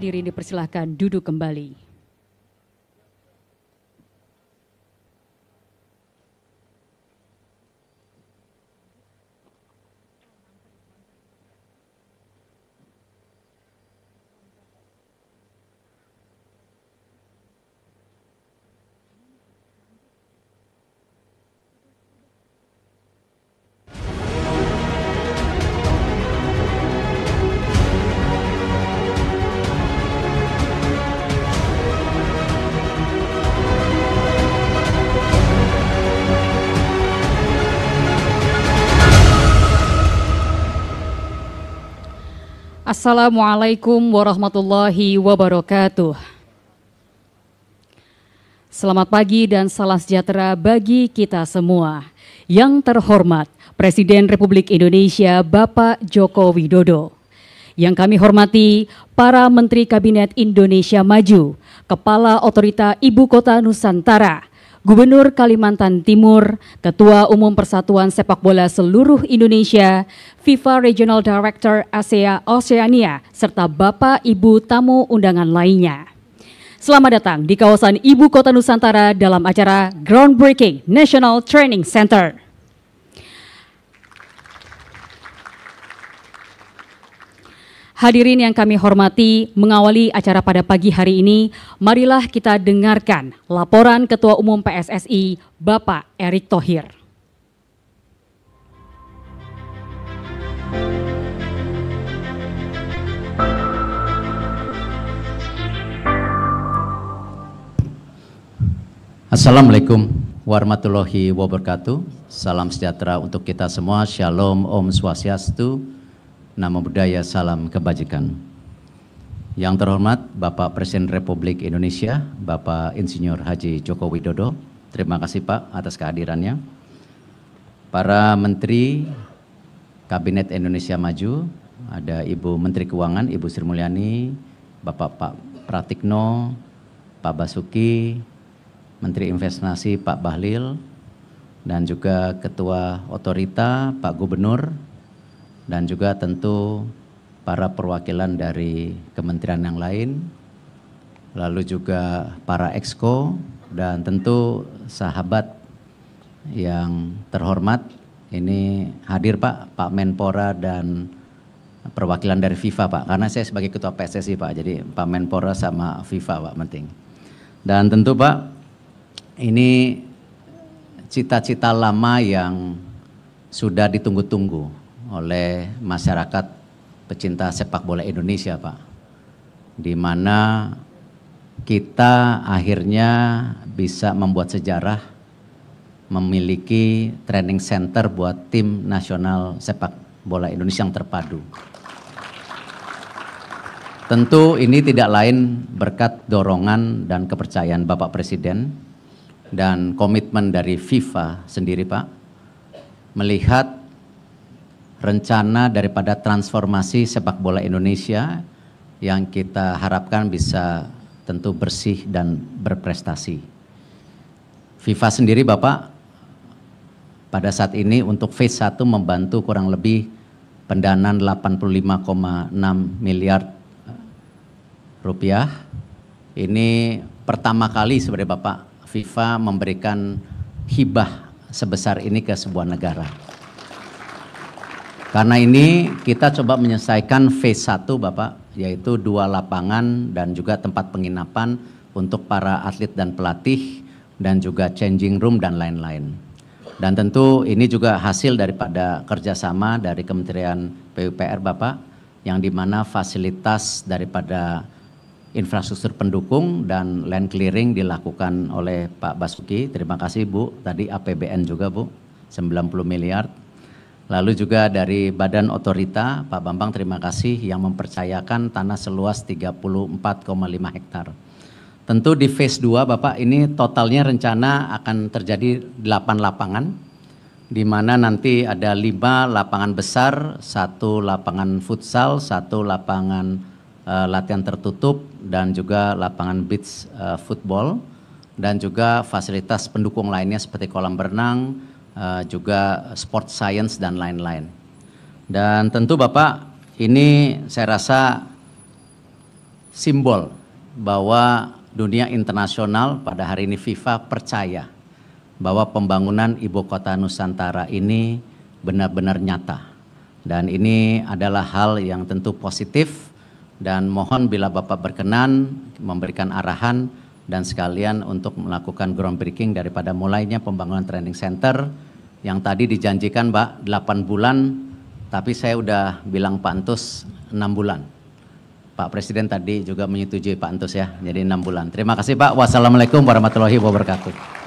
Hadirin dipersilahkan duduk kembali. Assalamualaikum warahmatullahi wabarakatuh. Selamat pagi dan salam sejahtera bagi kita semua. Yang terhormat Presiden Republik Indonesia Bapak Joko Widodo. Yang kami hormati para Menteri Kabinet Indonesia Maju, Kepala Otorita Ibu Kota Nusantara, Gubernur Kalimantan Timur, Ketua Umum Persatuan Sepak Bola Seluruh Indonesia, FIFA Regional Director Oceania, serta Bapak Ibu tamu undangan lainnya. Selamat datang di kawasan Ibu Kota Nusantara dalam acara Groundbreaking National Training Center. Hadirin yang kami hormati, mengawali acara pada pagi hari ini, marilah kita dengarkan laporan Ketua Umum PSSI, Bapak Erick Thohir. Assalamualaikum warahmatullahi wabarakatuh. Salam sejahtera untuk kita semua. Shalom, Om Swastiastu. Namo Buddhaya, salam kebajikan. Yang terhormat Bapak Presiden Republik Indonesia, Bapak Insinyur Haji Joko Widodo. Terima kasih Pak atas kehadirannya. Para Menteri Kabinet Indonesia Maju, ada Ibu Menteri Keuangan, Ibu Sri Mulyani, Pak Pratikno, Pak Basuki, Menteri Investasi Pak Bahlil, dan juga Ketua Otorita Pak Gubernur, dan juga tentu para perwakilan dari kementerian yang lain, lalu juga para exco, dan tentu sahabat yang terhormat. Ini hadir Pak Menpora dan perwakilan dari FIFA Pak, karena saya sebagai Ketua PSSI Pak, jadi Pak Menpora sama FIFA Pak penting. Dan tentu Pak, ini cita-cita lama yang sudah ditunggu-tunggu oleh masyarakat pecinta sepak bola Indonesia Pak, di mana kita akhirnya bisa membuat sejarah memiliki training center buat tim nasional sepak bola Indonesia yang terpadu. Tentu ini tidak lain berkat dorongan dan kepercayaan Bapak Presiden dan komitmen dari FIFA sendiri Pak, melihat rencana daripada transformasi sepak bola Indonesia yang kita harapkan bisa tentu bersih dan berprestasi. FIFA sendiri Bapak pada saat ini untuk phase 1 membantu kurang lebih pendanaan 85,6 miliar rupiah. Ini pertama kali sebenarnya Bapak FIFA memberikan hibah sebesar ini ke sebuah negara. Karena ini kita coba menyelesaikan phase 1 Bapak, yaitu 2 lapangan dan juga tempat penginapan untuk para atlet dan pelatih, dan juga changing room dan lain-lain. Dan tentu ini juga hasil daripada kerjasama dari Kementerian PUPR Bapak, yang dimana fasilitas daripada infrastruktur pendukung dan land clearing dilakukan oleh Pak Basuki. Terima kasih Bu, tadi APBN juga Bu, 90 miliar. Lalu juga dari Badan Otorita, Pak Bambang terima kasih yang mempercayakan tanah seluas 34,5 hektar. Tentu di phase 2 Bapak, ini totalnya rencana akan terjadi 8 lapangan, di mana nanti ada 5 lapangan besar, 1 lapangan futsal, 1 lapangan latihan tertutup, dan juga lapangan beach football, dan juga fasilitas pendukung lainnya seperti kolam berenang, juga sport science dan lain-lain. Dan tentu Bapak, ini saya rasa simbol bahwa dunia internasional pada hari ini FIFA percaya bahwa pembangunan Ibu Kota Nusantara ini benar-benar nyata. Dan ini adalah hal yang tentu positif, dan mohon bila Bapak berkenan memberikan arahan dan sekalian untuk melakukan groundbreaking daripada mulainya pembangunan training center yang tadi dijanjikan Mbak 8 bulan, tapi saya udah bilang Pak Antus 6 bulan. Pak Presiden tadi juga menyetujui Pak Antus ya, jadi 6 bulan. Terima kasih Pak. Wassalamualaikum warahmatullahi wabarakatuh.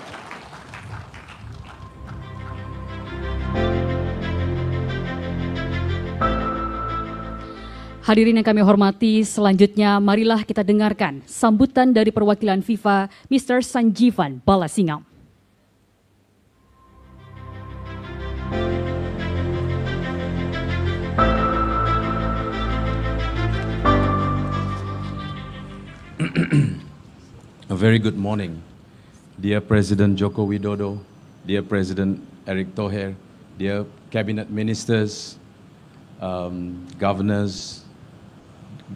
Hadirin yang kami hormati, selanjutnya marilah kita dengarkan sambutan dari perwakilan FIFA, Mr. Sanjivan Balasingam. A very good morning, dear President Joko Widodo, dear President Erick Thohir, dear Cabinet Ministers, governors,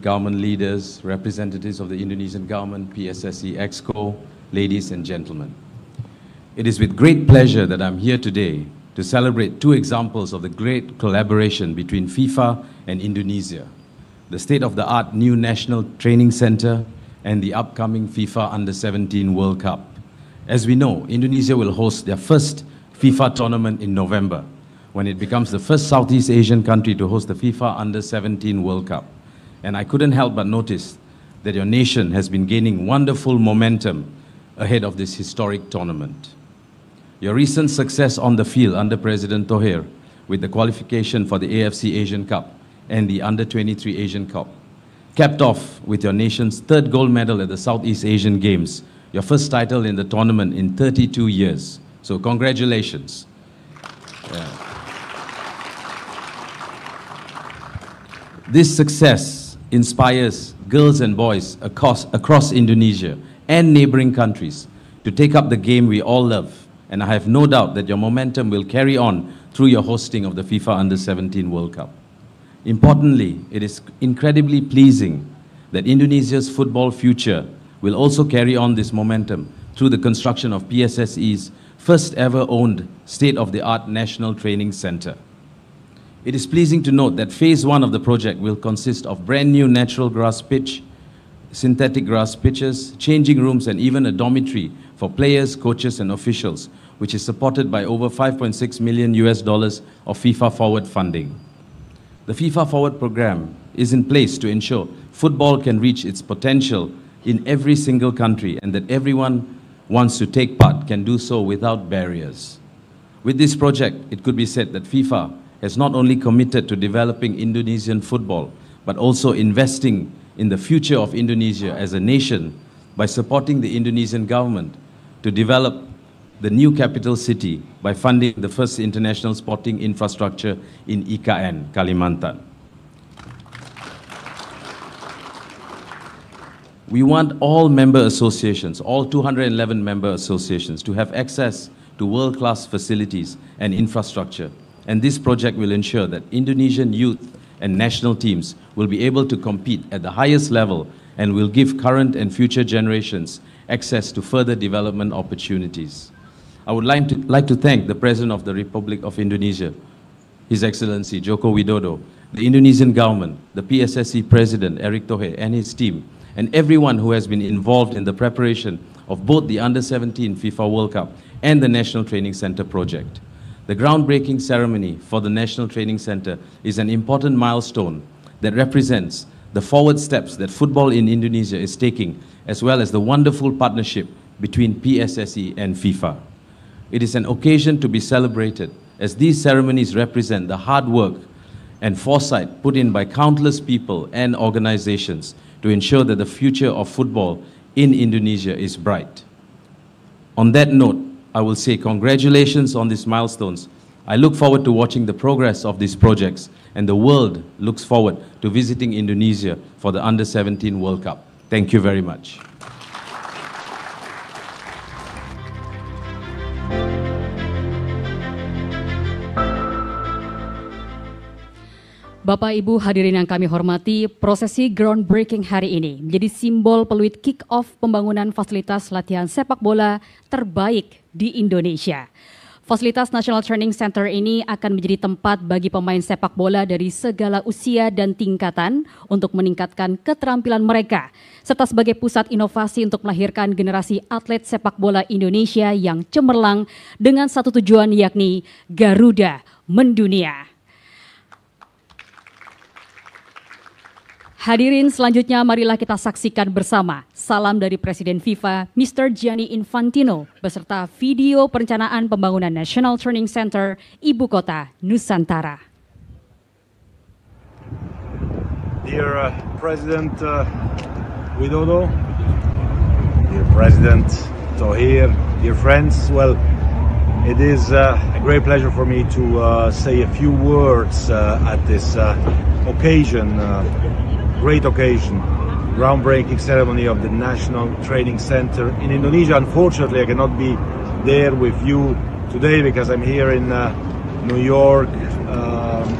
government leaders, representatives of the Indonesian government, PSSE Exco, ladies and gentlemen. It is with great pleasure that I'm here today to celebrate two examples of the great collaboration between FIFA and Indonesia, the state-of-the-art new National Training Center and the upcoming FIFA Under-17 World Cup. As we know, Indonesia will host their first FIFA tournament in November, when it becomes the first Southeast Asian country to host the FIFA Under-17 World Cup. And I couldn't help but notice that your nation has been gaining wonderful momentum ahead of this historic tournament. Your recent success on the field under President Thohir with the qualification for the AFC Asian Cup and the Under-23 Asian Cup, capped off with your nation's third gold medal at the Southeast Asian Games, your first title in the tournament in 32 years. So congratulations. Yeah. This success inspires girls and boys across Indonesia and neighboring countries to take up the game we all love. And I have no doubt that your momentum will carry on through your hosting of the FIFA Under-17 World Cup. Importantly, it is incredibly pleasing that Indonesia's football future will also carry on this momentum through the construction of PSSE's first ever owned state-of-the-art National Training Center. It is pleasing to note that phase 1 of the project will consist of brand new natural grass pitch, synthetic grass pitches, changing rooms, and even a dormitory for players, coaches, and officials, which is supported by over $5.6 million of FIFA Forward funding. The FIFA Forward program is in place to ensure football can reach its potential in every single country, and that everyone wants to take part can do so without barriers. With this project, it could be said that FIFA has not only committed to developing Indonesian football, but also investing in the future of Indonesia as a nation by supporting the Indonesian government to develop the new capital city by funding the first international sporting infrastructure in IKN, Kalimantan. We want all member associations, all 211 member associations, to have access to world-class facilities and infrastructure. And this project will ensure that Indonesian youth and national teams will be able to compete at the highest level and will give current and future generations access to further development opportunities. I would like to thank the President of the Republic of Indonesia, His Excellency Joko Widodo, the Indonesian government, the PSSE President Erick Thohir and his team, and everyone who has been involved in the preparation of both the Under-17 FIFA World Cup and the National Training Center project. The groundbreaking ceremony for the National Training Center is an important milestone that represents the forward steps that football in Indonesia is taking, as well as the wonderful partnership between PSSE and FIFA. It is an occasion to be celebrated, as these ceremonies represent the hard work and foresight put in by countless people and organizations to ensure that the future of football in Indonesia is bright. On that note, I will say congratulations on these milestones. I look forward to watching the progress of these projects, and the world looks forward to visiting Indonesia for the Under-17 World Cup. Thank you very much. Bapak Ibu hadirin yang kami hormati, prosesi groundbreaking hari ini menjadi simbol peluit kick-off pembangunan fasilitas latihan sepak bola terbaik di Indonesia. Fasilitas National Training Center ini akan menjadi tempat bagi pemain sepak bola dari segala usia dan tingkatan untuk meningkatkan keterampilan mereka, serta sebagai pusat inovasi untuk melahirkan generasi atlet sepak bola Indonesia yang cemerlang dengan satu tujuan, yakni Garuda mendunia. Hadirin, selanjutnya marilah kita saksikan bersama salam dari Presiden FIFA Mr. Gianni Infantino beserta video perencanaan pembangunan National Training Center Ibu Kota Nusantara. Dear President Widodo, dear President Thohir, dear friends, well, it is a great pleasure for me to say a few words at this occasion. Great occasion, groundbreaking ceremony of the National Training Center in Indonesia. Unfortunately, I cannot be there with you today because I'm here in New York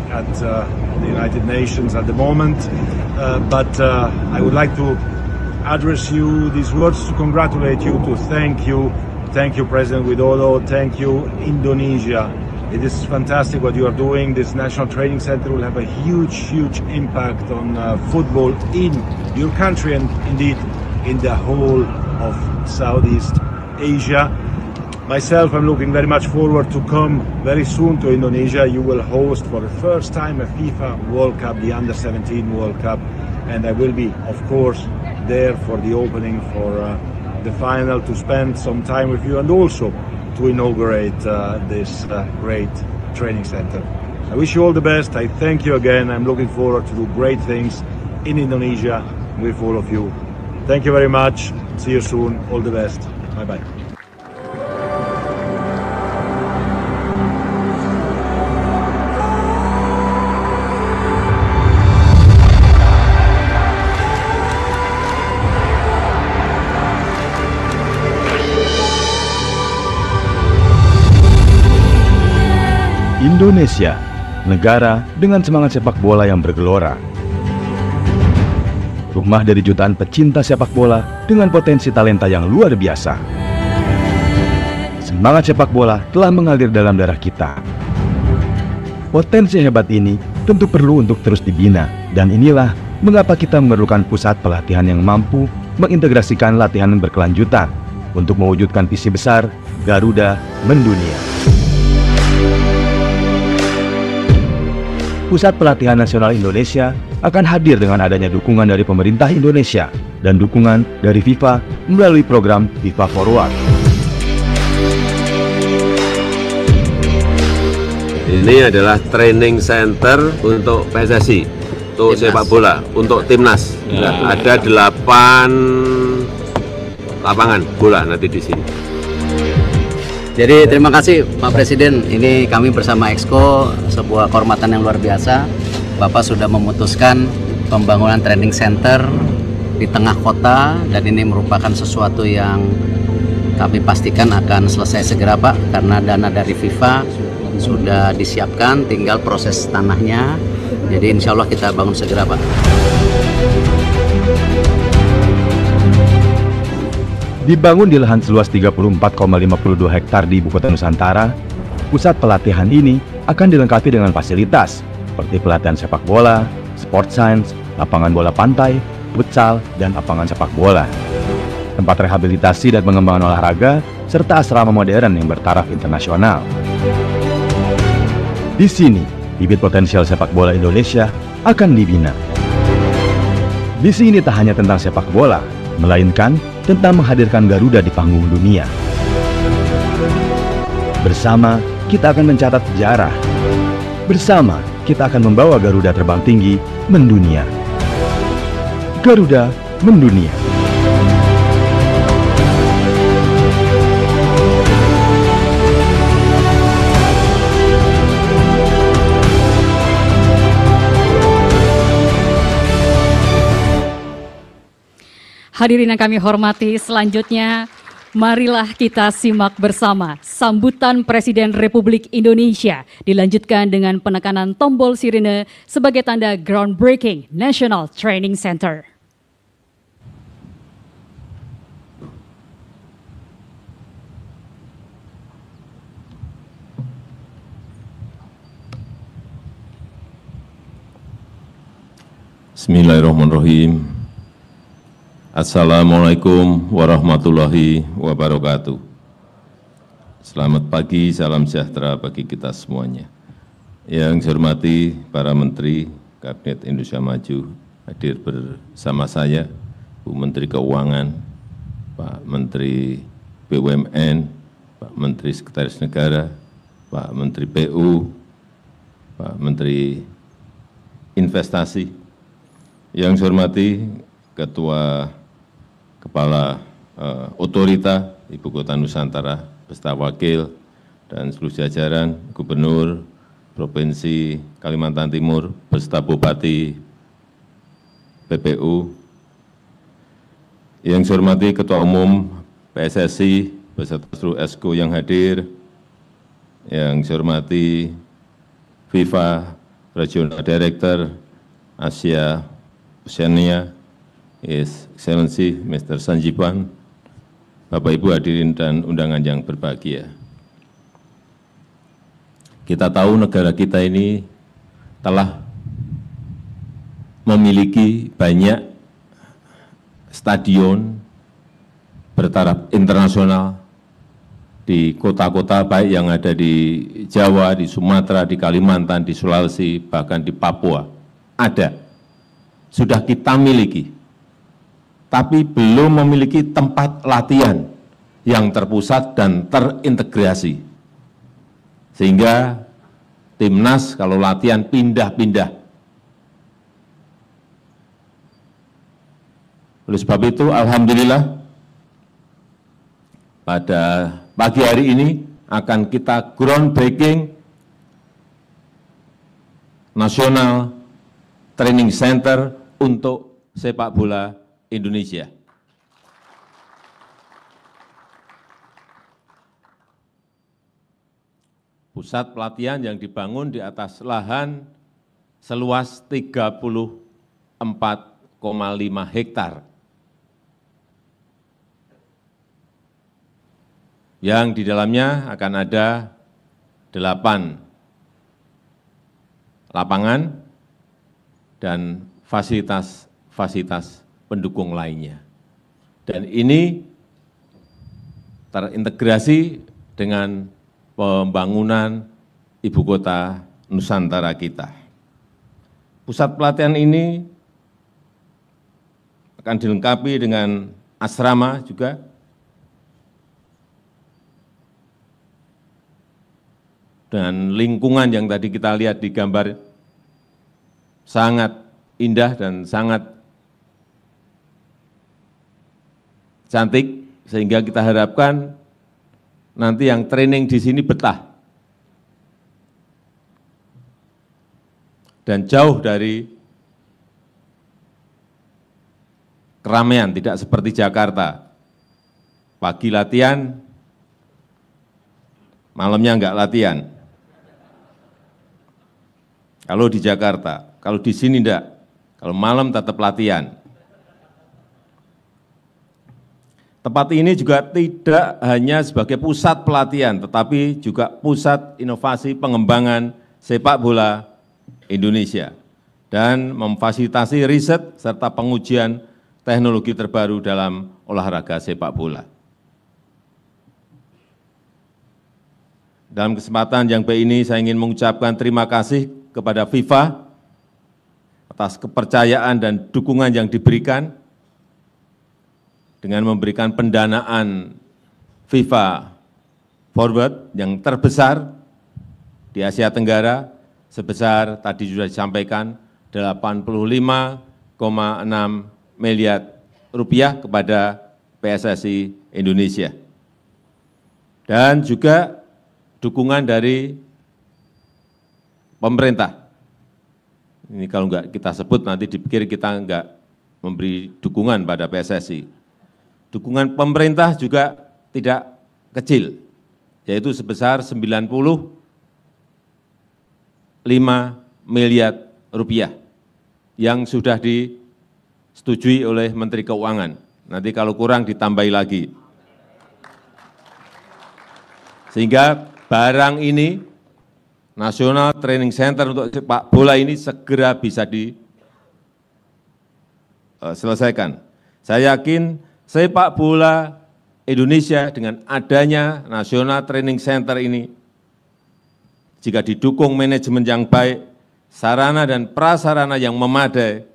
at the United Nations at the moment. But I would like to address you these words to congratulate you, to thank you. Thank you, President Widodo. Thank you, Indonesia. It is fantastic what you are doing. This National Training Center will have a huge impact on football in your country and indeed in the whole of Southeast Asia. Myself, I'm looking very much forward to come very soon to Indonesia. You will host for the first time a FIFA World Cup, the Under-17 World Cup, and I will be, of course, there for the opening, for the final, to spend some time with you and also to inaugurate this great training center. I wish you all the best. I thank you again. I'm looking forward to do great things in Indonesia with all of you. Thank you very much. See you soon. All the best. Bye-bye. Indonesia, negara dengan semangat sepak bola yang bergelora. Rumah dari jutaan pecinta sepak bola dengan potensi talenta yang luar biasa. Semangat sepak bola telah mengalir dalam darah kita. Potensi hebat ini tentu perlu untuk terus dibina, dan inilah mengapa kita memerlukan pusat pelatihan yang mampu mengintegrasikan latihan berkelanjutan untuk mewujudkan visi besar Garuda mendunia. Pusat Pelatihan Nasional Indonesia akan hadir dengan adanya dukungan dari pemerintah Indonesia dan dukungan dari FIFA melalui program FIFA Forward. Ini adalah training center untuk PSSI, untuk sepak bola, untuk timnas. Nah, ada 8 lapangan bola nanti di sini. Jadi terima kasih Pak Presiden, ini kami bersama Exco sebuah kehormatan yang luar biasa. Bapak sudah memutuskan pembangunan training center di tengah kota, dan ini merupakan sesuatu yang kami pastikan akan selesai segera Pak, karena dana dari FIFA sudah disiapkan, tinggal proses tanahnya. Jadi insya Allah kita bangun segera Pak. Dibangun di lahan seluas 34,52 hektar di Ibu Kota Nusantara, pusat pelatihan ini akan dilengkapi dengan fasilitas seperti pelatihan sepak bola, sport science, lapangan bola pantai, futsal, dan lapangan sepak bola, tempat rehabilitasi dan pengembangan olahraga, serta asrama modern yang bertaraf internasional. Di sini, bibit potensial sepak bola Indonesia akan dibina. Misi ini tak hanya tentang sepak bola, melainkan tentang menghadirkan Garuda di panggung dunia. Bersama, kita akan mencatat sejarah. Bersama, kita akan membawa Garuda terbang tinggi mendunia. Garuda mendunia. Hadirin yang kami hormati, selanjutnya Marilah kita simak bersama sambutan Presiden Republik Indonesia dilanjutkan dengan penekanan tombol sirine sebagai tanda groundbreaking National Training Center. Bismillahirrahmanirrahim. Assalamualaikum warahmatullahi wabarakatuh. Selamat pagi, salam sejahtera bagi kita semuanya. Yang saya hormati para Menteri Kabinet Indonesia Maju, hadir bersama saya, Bu Menteri Keuangan, Pak Menteri BUMN, Pak Menteri Sekretaris Negara, Pak Menteri PU, Pak Menteri Investasi. Yang saya hormati Ketua Kepala Otorita Ibu Kota Nusantara beserta wakil dan seluruh jajaran Gubernur Provinsi Kalimantan Timur beserta Bupati PPU. Yang saya hormati Ketua Umum PSSI beserta seluruh Exco yang hadir. Yang saya hormati FIFA Regional Director Asia Oceania, His Excellency Mr. Sanjivan, Bapak Ibu hadirin dan undangan yang berbahagia. Kita tahu negara kita ini telah memiliki banyak stadion bertaraf internasional di kota-kota baik yang ada di Jawa, di Sumatera, di Kalimantan, di Sulawesi, bahkan di Papua. Ada, sudah kita miliki. Tapi belum memiliki tempat latihan yang terpusat dan terintegrasi. Sehingga timnas kalau latihan pindah-pindah. Oleh sebab itu, alhamdulillah, pada pagi hari ini akan kita groundbreaking National Training Center untuk sepak bola Indonesia. Pusat pelatihan yang dibangun di atas lahan seluas 34,5 hektar. Yang di dalamnya akan ada 8 lapangan dan fasilitas pendukung lainnya. Dan ini terintegrasi dengan pembangunan ibu kota Nusantara kita. Pusat pelatihan ini akan dilengkapi dengan asrama juga, dan lingkungan yang tadi kita lihat di gambar sangat indah dan sangat cantik, sehingga kita harapkan nanti yang training di sini betah dan jauh dari keramaian, tidak seperti Jakarta. Pagi latihan, malamnya enggak latihan. Kalau di Jakarta, kalau di sini enggak, kalau malam tetap latihan. Tempat ini juga tidak hanya sebagai pusat pelatihan, tetapi juga pusat inovasi pengembangan sepak bola Indonesia dan memfasilitasi riset serta pengujian teknologi terbaru dalam olahraga sepak bola. Dalam kesempatan yang baik ini, saya ingin mengucapkan terima kasih kepada FIFA atas kepercayaan dan dukungan yang diberikan dengan memberikan pendanaan FIFA Forward yang terbesar di Asia Tenggara sebesar, tadi sudah disampaikan, 85,6 miliar rupiah kepada PSSI Indonesia. Dan juga dukungan dari pemerintah. Ini kalau enggak kita sebut nanti dipikir kita enggak memberi dukungan pada PSSI. Dukungan pemerintah juga tidak kecil, yaitu sebesar 95 miliar rupiah yang sudah disetujui oleh Menteri Keuangan. Nanti kalau kurang ditambahi lagi. Sehingga barang ini, National Training Center untuk sepak bola ini segera bisa diselesaikan. Saya yakin sepak bola Indonesia dengan adanya National Training Center ini, jika didukung manajemen yang baik, sarana dan prasarana yang memadai,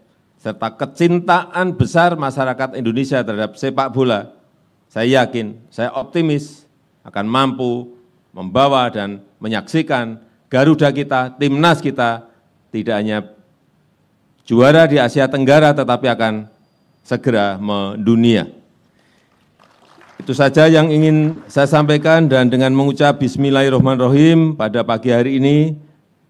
serta kecintaan besar masyarakat Indonesia terhadap sepak bola, saya yakin, saya optimis akan mampu membawa dan menyaksikan Garuda kita, timnas kita, tidak hanya juara di Asia Tenggara, tetapi akan segera mendunia. Itu saja yang ingin saya sampaikan, dan dengan mengucap Bismillahirrahmanirrahim pada pagi hari ini,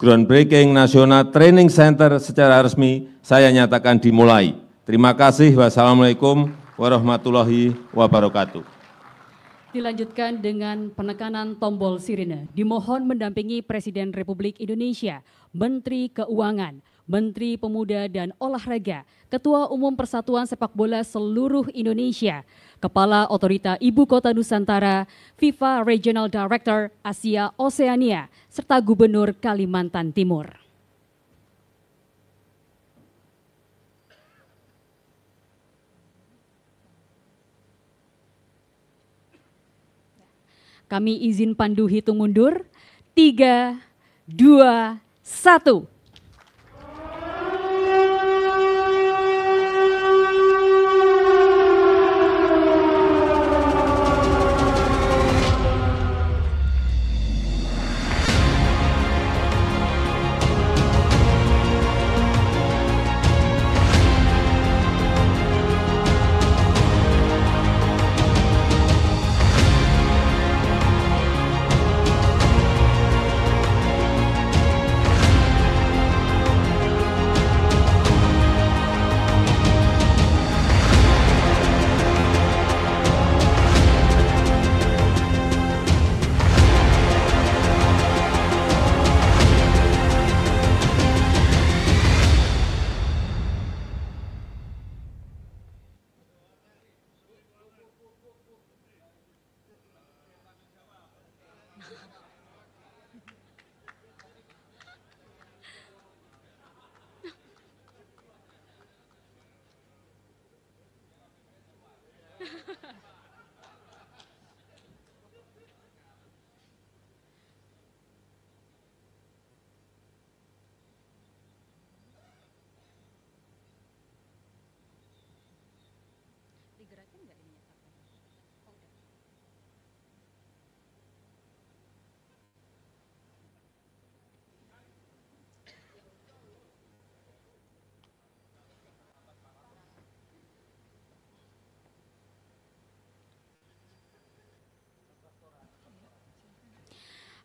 groundbreaking National Training Center secara resmi saya nyatakan dimulai. Terima kasih. Wassalamualaikum warahmatullahi wabarakatuh. Dilanjutkan dengan penekanan tombol sirine. Dimohon mendampingi Presiden Republik Indonesia, Menteri Keuangan, Menteri Pemuda dan Olahraga, Ketua Umum Persatuan Sepak Bola Seluruh Indonesia, Kepala Otorita Ibu Kota Nusantara, FIFA Regional Director Asia Oseania, serta Gubernur Kalimantan Timur. Kami izin pandu hitung mundur. 3, 2, 1.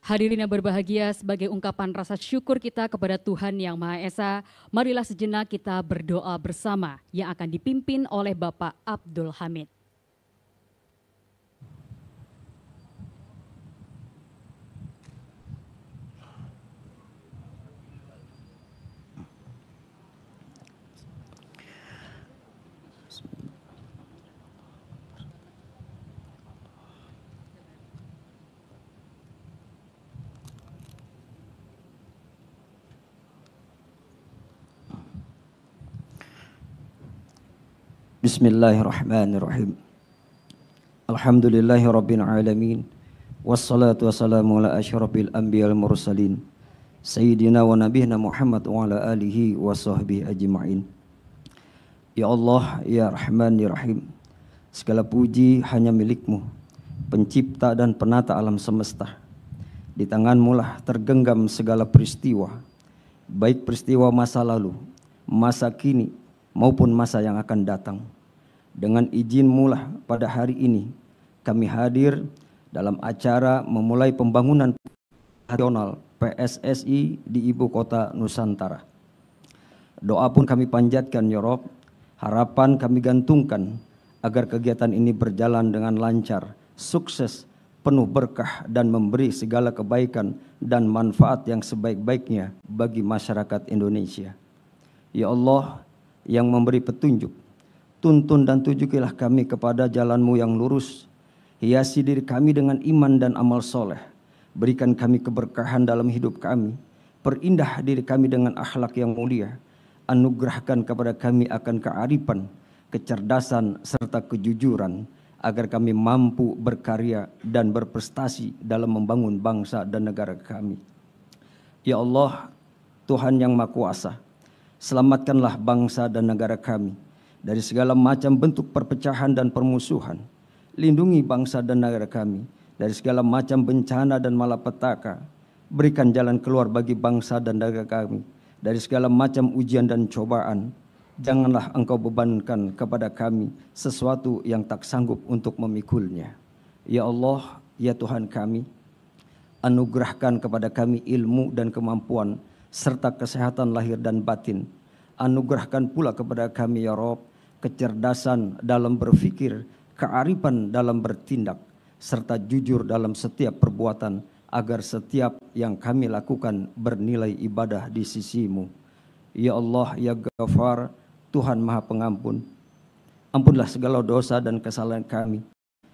Hadirin yang berbahagia, sebagai ungkapan rasa syukur kita kepada Tuhan Yang Maha Esa, marilah sejenak kita berdoa bersama yang akan dipimpin oleh Bapak Abdul Hamid. Bismillahirrahmanirrahim. Alhamdulillahirabbil alamin. Wassalatu wassalamu ala asyrafil anbiya'il mursalin. Sayyidina wa nabiyina Muhammad wa ala alihi wa sahbihi ajma'in. Ya Allah, ya Rahman, ya Rahim. Segala puji hanya milik-Mu, pencipta dan penata alam semesta. Di tangan-Mu lah tergenggam segala peristiwa, baik peristiwa masa lalu, masa kini, maupun masa yang akan datang. Dengan izin-Mu lah pada hari ini kami hadir dalam acara memulai pembangunan nasional PSSI di Ibu Kota Nusantara. Doa pun kami panjatkan ya Rob, harapan kami gantungkan agar kegiatan ini berjalan dengan lancar sukses, penuh berkah dan memberi segala kebaikan dan manfaat yang sebaik-baiknya bagi masyarakat Indonesia. Ya Allah yang memberi petunjuk, tuntun dan tunjukilah kami kepada jalan-Mu yang lurus. Hiasi diri kami dengan iman dan amal soleh. Berikan kami keberkahan dalam hidup kami. Perindah diri kami dengan akhlak yang mulia. Anugerahkan kepada kami akan kearifan, kecerdasan serta kejujuran, agar kami mampu berkarya dan berprestasi dalam membangun bangsa dan negara kami. Ya Allah, Tuhan yang Maha Kuasa, selamatkanlah bangsa dan negara kami dari segala macam bentuk perpecahan dan permusuhan. Lindungi bangsa dan negara kami dari segala macam bencana dan malapetaka. Berikan jalan keluar bagi bangsa dan negara kami dari segala macam ujian dan cobaan. Janganlah Engkau bebankan kepada kami sesuatu yang tak sanggup untuk memikulnya. Ya Allah, ya Tuhan kami, anugerahkan kepada kami ilmu dan kemampuan serta kesehatan lahir dan batin. Anugerahkan pula kepada kami ya Rabb kecerdasan dalam berfikir, kearifan dalam bertindak, serta jujur dalam setiap perbuatan, agar setiap yang kami lakukan bernilai ibadah di sisi-Mu. Ya Allah, ya Ghafar, Tuhan Maha Pengampun, ampunlah segala dosa dan kesalahan kami,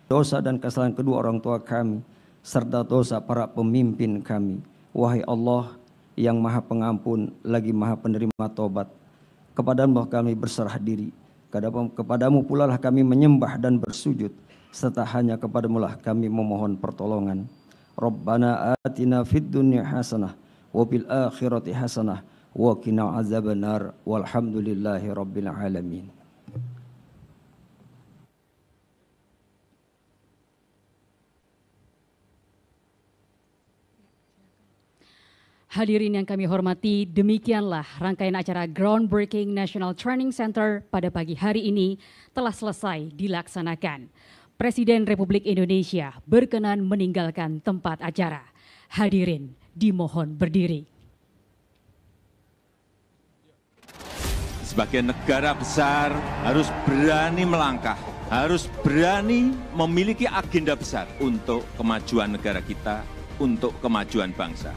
dosa dan kesalahan kedua orang tua kami, serta dosa para pemimpin kami. Wahai Allah yang Maha Pengampun lagi Maha Penerima Tobat, kepadamu kami berserah diri, kepadamu pula lah kami menyembah dan bersujud, serta hanya kepadamu lah kami memohon pertolongan. Rabbana atina fid dunya hasanah wa fil akhirati hasanah wa qina azabannar walhamdulillahi rabbil alamin. Hadirin yang kami hormati, demikianlah rangkaian acara Groundbreaking National Training Center pada pagi hari ini telah selesai dilaksanakan. Presiden Republik Indonesia berkenan meninggalkan tempat acara. Hadirin dimohon berdiri. Sebagai negara besar harus berani melangkah, harus berani memiliki agenda besar untuk kemajuan negara kita, untuk kemajuan bangsa.